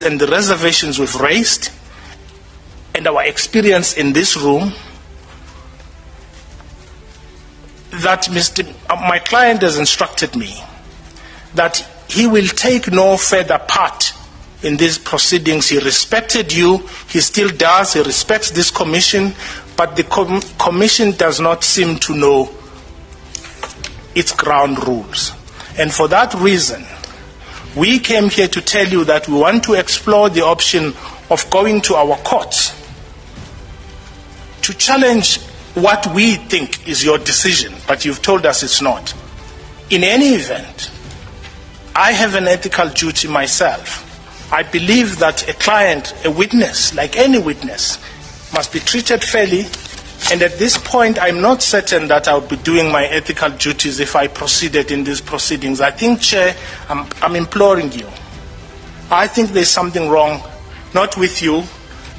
and the reservations we've raised and our experience in this room, that my client has instructed me that he will take no further part in these proceedings. He respected you, he still does, he respects this commission, but the commission does not seem to know its ground rules. And for that reason, we came here to tell you that we want to explore the option of going to our courts to challenge what we think is your decision, but you've told us it's not. In any event, I have an ethical duty myself. I believe that a client, a witness, like any witness, must be treated fairly, and at this point I'm not certain that I would be doing my ethical duties if I proceeded in these proceedings. I think, Chair, I'm imploring you. I think there's something wrong, not with you,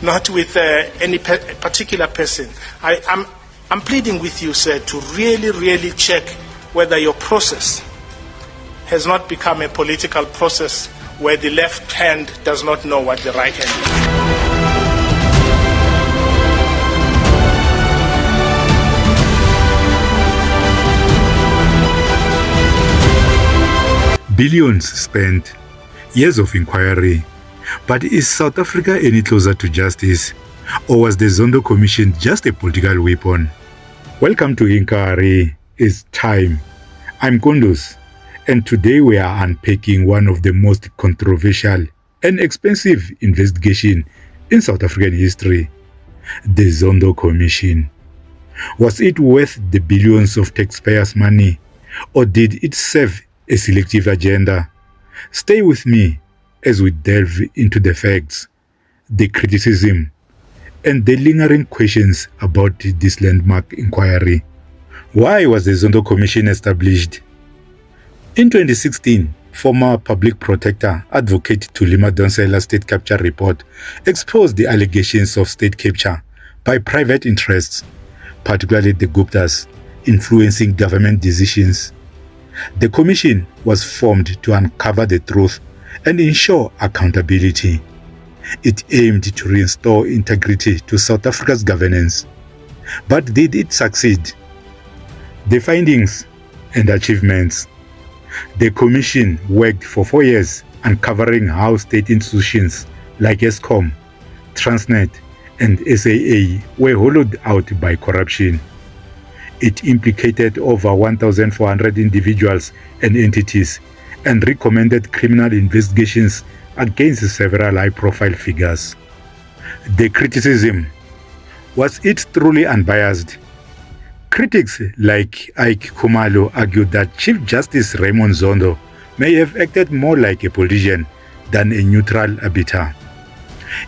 not with any particular person. I'm pleading with you, sir, to really check whether your process has not become a political process where the left hand does not know what the right hand is. Billions spent, years of inquiry. But is South Africa any closer to justice? Or was the Zondo Commission just a political weapon? Welcome to Inkarhi Its Time. I'm Kondos, and today we are unpacking one of the most controversial and expensive investigations in South African history, the Zondo Commission. Was it worth the billions of taxpayers' money, or did it serve a selective agenda? Stay with me as we delve into the facts, the criticism, and the lingering questions about this landmark inquiry. Why was the Zondo Commission established? In 2016, former public protector Advocate Thulima Donsela's state capture report exposed the allegations of state capture by private interests, particularly the Guptas, influencing government decisions. The commission was formed to uncover the truth and ensure accountability. It aimed to restore integrity to South Africa's governance. But did it succeed? The findings and achievements. The commission worked for 4 years uncovering how state institutions like Eskom, Transnet, and SAA were hollowed out by corruption. It implicated over 1,400 individuals and entities and recommended criminal investigations against several high-profile figures. The criticism. Was it truly unbiased? Critics like Ike Khumalo argued that Chief Justice Raymond Zondo may have acted more like a politician than a neutral arbiter.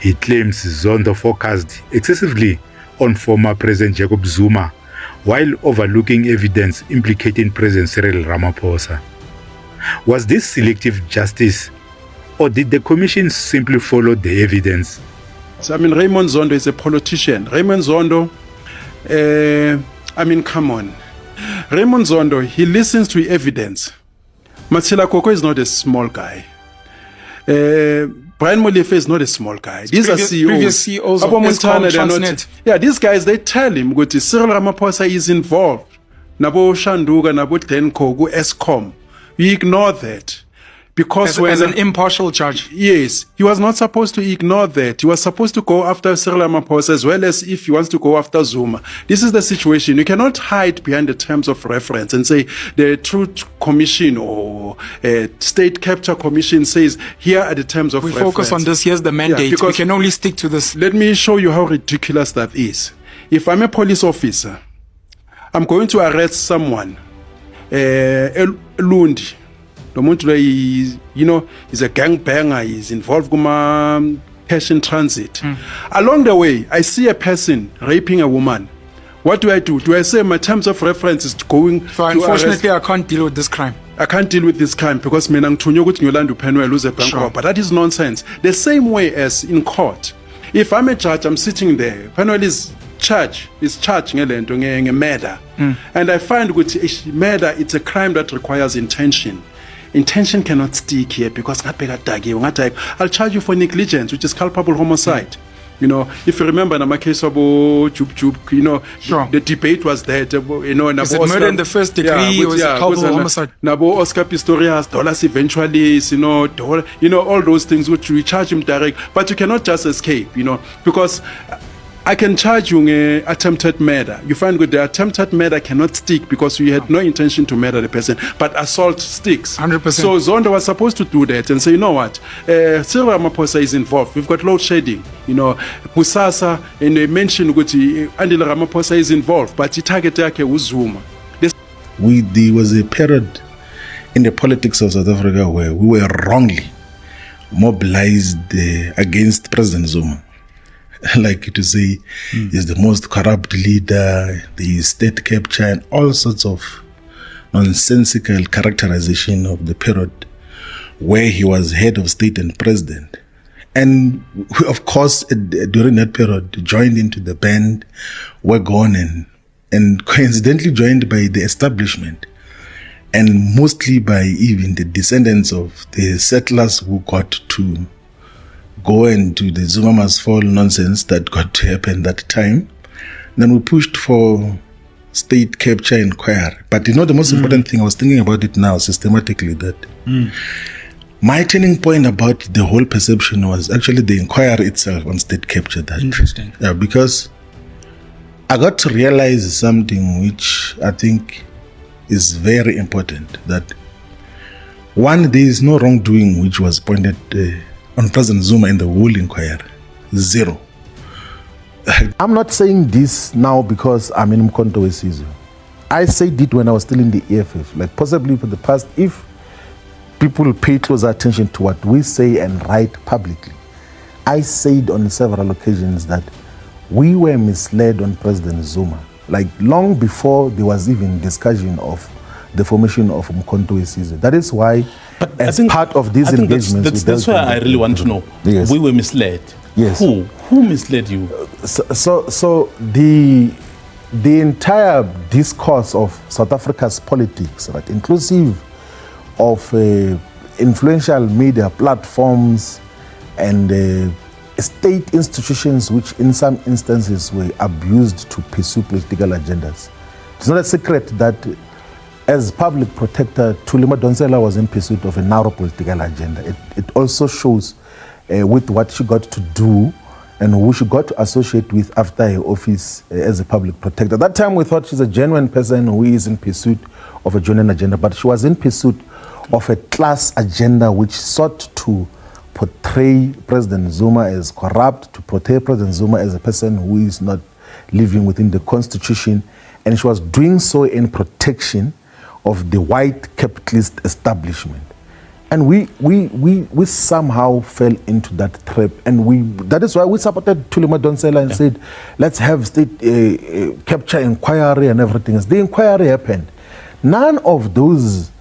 He claims Zondo focused excessively on former President Jacob Zuma while overlooking evidence implicating President Cyril Ramaphosa. Was this selective justice, or did the commission simply follow the evidence? So, Raymond Zondo is a politician. Raymond Zondo, come on. Raymond Zondo, he listens to evidence. Matsila Koko is not a small guy. Brian Molefe is not a small guy. These are CEOs. Previous CEOs of Eskom, Transnet. Yeah, these guys, they tell him, Cyril Ramaphosa is involved. Nabo Shanduga, Nabo Tenko, Eskom. We ignore that. Because as an impartial judge. Yes, he was not supposed to ignore that. He was supposed to go after Cyril Ramaphosa as well as if he wants to go after Zuma. This is the situation. You cannot hide behind the terms of reference and say the Truth Commission or State Capture Commission says here are the terms of reference. We focus on this. Here's the mandate. Yeah, because we can only stick to this. Let me show you how ridiculous that is. If I'm a police officer, I'm going to arrest someone, Lundi. He's a gangbanger, he's involved in cash in transit. Along the way, I see a person raping a woman. What do? Do I say my terms of reference is going so to unfortunately arrest? I can't deal with this crime. I can't deal with this crime because sure. But that is nonsense. The same way as in court. If I'm a judge, I'm sitting there, Penuel is charging a murder. And I find with murder, it's a crime that requires intention. intention cannot stick here because I'll charge you for negligence, which is culpable homicide. You know, if you remember in my case of Chup, you know, sure. The debate was that, you know, is it murder in the first degree or is it culpable homicide? Nabo Oscar Pistorius, dollars eventualists, you know, all those things which we charge him direct, but you cannot just escape, you know, because I can charge you attempted murder. You find good the attempted murder cannot stick because you had no intention to murder the person, but assault sticks. 100%. So Zondo was supposed to do that and say, you know what, Cyril Ramaphosa is involved. We've got load shedding. You know, Pusasa and they mentioned that Andile Ramaphosa is involved, but he targeted Zuma. There was a period in the politics of South Africa where we were wrongly mobilized against President Zuma. Like to say, he's the most corrupt leader, the state capture, and all sorts of nonsensical characterization of the period where he was head of state and president. And we, of course, during that period, joined into the band, were gone and coincidentally joined by the establishment and mostly by even the descendants of the settlers who got to go into the Zuma must fall nonsense that got to happen that time. Then we pushed for state capture inquiry. But you know the most important thing, I was thinking about it now systematically, that my turning point about the whole perception was actually the inquiry itself on state capture. That interesting. Yeah, because I got to realize something which I think is very important, that one, there is no wrongdoing which was pointed on President Zuma in the whole inquiry. Zero. I'm not saying this now because I'm in controversies. I said it when I was still in the EFF. Like possibly for the past, if people pay close attention to what we say and write publicly, I said on several occasions that we were misled on President Zuma. Like long before there was even discussion of the formation of controversies. That is why, but as part of these engagements, that's why I really want to know. Yes. We were misled. Yes. Who misled you? So the entire discourse of South Africa's politics, right, inclusive of influential media platforms and state institutions, which in some instances were abused to pursue political agendas. It's not a secret that as public protector, Thuli Madonsela was in pursuit of a narrow political agenda. It also shows with what she got to do and who she got to associate with after her office as a public protector. At that time, we thought she's a genuine person who is in pursuit of a genuine agenda, but she was in pursuit of a class agenda which sought to portray President Zuma as corrupt, to portray President Zuma as a person who is not living within the constitution, and she was doing so in protection of the white capitalist establishment. And we somehow fell into that trap, and that is why we supported Thuli Madonsela and said, let's have state capture inquiry and everything else. The inquiry happened. None of those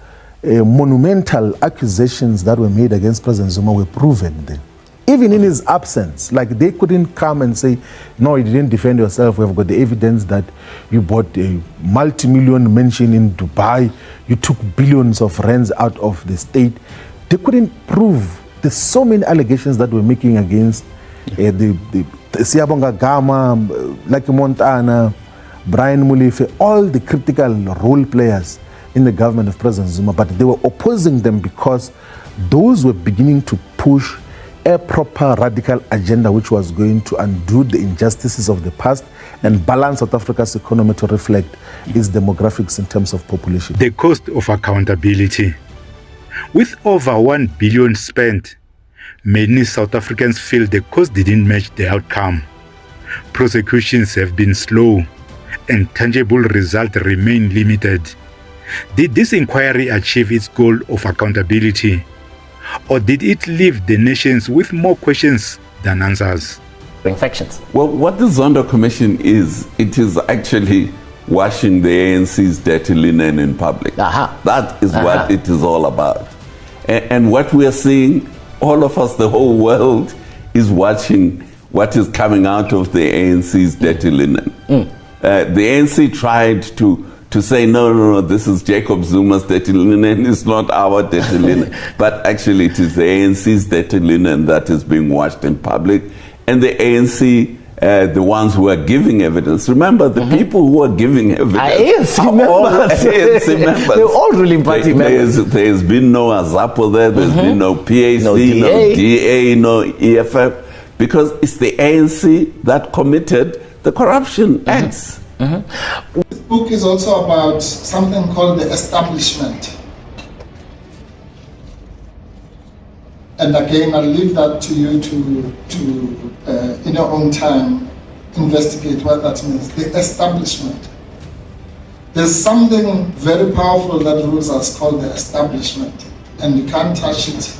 monumental accusations that were made against President Zuma were proven then. Even in his absence, like they couldn't come and say, no, you didn't defend yourself. We've got the evidence that you bought a multi-million mansion in Dubai. You took billions of rands out of the state. They couldn't prove. There's so many allegations that we're making against the Siyabonga Gama, Lucky Montana, Brian Mulefe, all the critical role players in the government of President Zuma, but they were opposing them because those were beginning to push a proper radical agenda which was going to undo the injustices of the past and balance South Africa's economy to reflect its demographics in terms of population. The cost of accountability. With over 1 billion spent, many South Africans feel the cost didn't match the outcome. Prosecutions have been slow and tangible results remain limited. Did this inquiry achieve its goal of accountability? Or did it leave the nations with more questions than answers? Infections. Well, what the Zondo Commission is, it is actually washing the ANC's dirty linen in public. That is what it is all about. And what we are seeing, all of us, the whole world, is watching what is coming out of the ANC's dirty linen. The ANC tried to to say, no, this is Jacob Zuma's dirty linen, it's not our dirty linen. But actually it is the ANC's dirty linen that is being washed in public. And the ANC, the ones who are giving evidence. Remember, the people who are giving evidence ANC members. ANC members. They're all ruling party members. There's been no Azapo there, there's been no PAC, No no DA, no EFF, because it's the ANC that committed the corruption acts. This book is also about something called the establishment. And again, I'll leave that to you to in your own time, investigate what that means. The establishment. There's something very powerful that rules us called the establishment, and you can't touch it.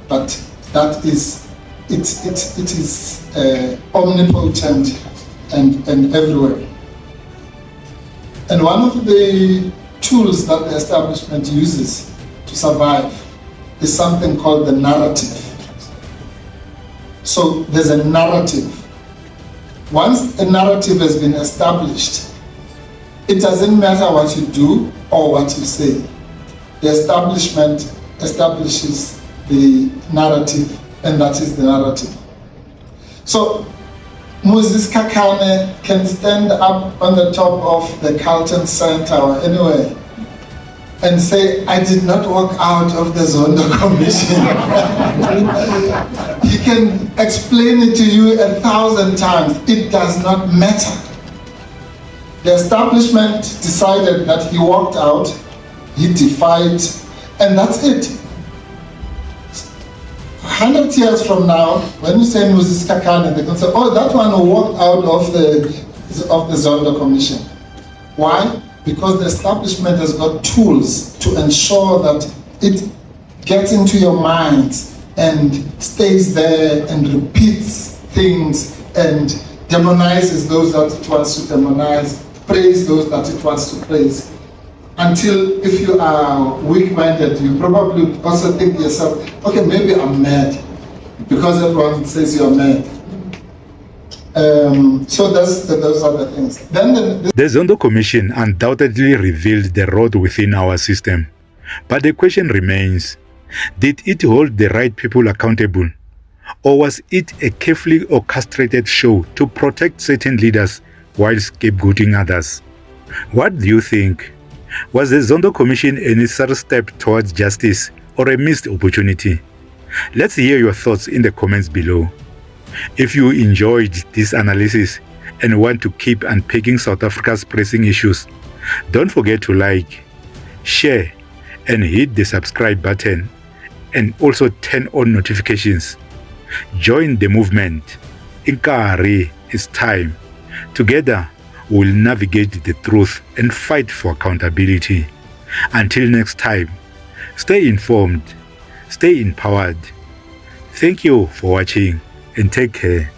But that is, it is omnipotent and everywhere. And one of the tools that the establishment uses to survive is something called the narrative. So there's a narrative. Once a narrative has been established, it doesn't matter what you do or what you say. The establishment establishes the narrative, and that is the narrative. So Moses Kakane can stand up on the top of the Carlton Center or anywhere and say, I did not walk out of the Zondo Commission. He can explain it to you 1,000 times. It does not matter. The establishment decided that he walked out, he defied, and that's it. 100 years from now, when you say Moses Kakane, they can say, oh, that one who walked out of the Zondo Commission. Why? Because the establishment has got tools to ensure that it gets into your minds and stays there and repeats things and demonizes those that it wants to demonize, praise those that it wants to praise. Until if you are weak-minded, you probably also think to yourself, okay, maybe I'm mad, because everyone says you're mad. So those are the things. Then the Zondo Commission undoubtedly revealed the rot within our system. But the question remains, did it hold the right people accountable? Or was it a carefully orchestrated show to protect certain leaders while scapegoating others? What do you think? Was the Zondo Commission a necessary step towards justice or a missed opportunity? Let's hear your thoughts in the comments below. If you enjoyed this analysis and want to keep unpacking South Africa's pressing issues, don't forget to like, share, and hit the subscribe button, and also turn on notifications. Join the movement. Inkarhi Its Time. Together, we'll navigate the truth and fight for accountability. Until next time, stay informed, stay empowered. Thank you for watching and take care.